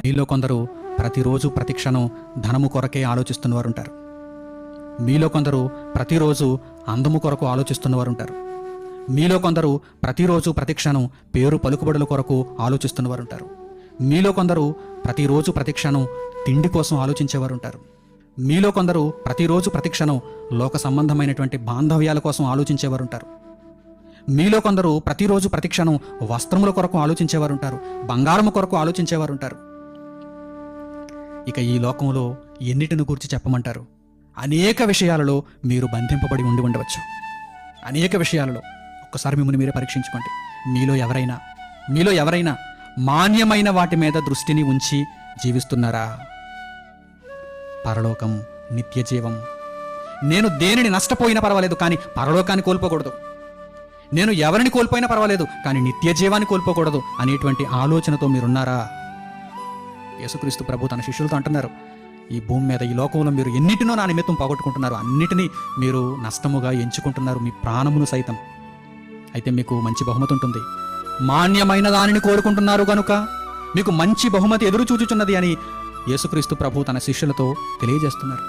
మీలో కొందరు ప్రతిరోజు ప్రతిక్షణం ధనము కొరకే ఆలోచిస్తున్నవారు ఉంటారు. మీలో కొందరు ప్రతిరోజు అందము కొరకు ఆలోచిస్తున్నవారు ఉంటారు. మీలో కొందరు ప్రతిరోజు ప్రతిక్షణం పేరు పలుకుబడుల కొరకు ఆలోచిస్తున్నవారు ఉంటారు. మీలో కొందరు ప్రతిరోజు ప్రతిక్షణం తిండి కోసం ఆలోచించేవారు ఉంటారు. మీలో కొందరు ప్రతిరోజు ప్రతిక్షణం లోక సంబంధమైనటువంటి బాంధవ్యాల కోసం ఆలోచించేవారు ఉంటారు. మీలో కొందరు ప్రతిరోజు ప్రతిక్షణం వస్త్రముల కొరకు ఆలోచించేవారు ఉంటారు, బంగారము కొరకు ఆలోచించేవారు ఉంటారు. ఇక ఈ లోకంలో ఎన్నిటిని గురించి చెప్పమంటారు? అనేక విషయాలలో మీరు బంధింపబడి ఉండి ఉండవచ్చు. అనేక విషయాలలో ఒక్కసారి మిమ్మల్ని మీరే పరీక్షించుకోండి. మీలో ఎవరైనా మాన్యమైన వాటి మీద దృష్టిని ఉంచి జీవిస్తున్నారా? పరలోకం, నిత్య జీవం. నేను దేనిని నష్టపోయినా పర్వాలేదు, కానీ పరలోకాన్ని కోల్పోకూడదు. నేను ఎవరిని కోల్పోయినా పర్వాలేదు, కానీ నిత్య జీవాన్ని కోల్పోకూడదు అనేటువంటి ఆలోచనతో మీరున్నారా? యేసుక్రీస్తు ప్రభు తన శిష్యులతో అంటున్నారు, ఈ భూమి మీద, ఈ లోకంలో మీరు ఎన్నిటినో నా నిమిత్తం పోగొట్టుకుంటున్నారు, అన్నిటినీ మీరు నష్టముగా ఎంచుకుంటున్నారు, మీ ప్రాణమును సైతం. అయితే మీకు మంచి బహుమతి ఉంటుంది. మాన్యమైన దానిని కోరుకుంటున్నారు కనుక మీకు మంచి బహుమతి ఎదురు చూచుచున్నది అని యేసుక్రీస్తు ప్రభు తన శిష్యులతో తెలియజేస్తున్నారు.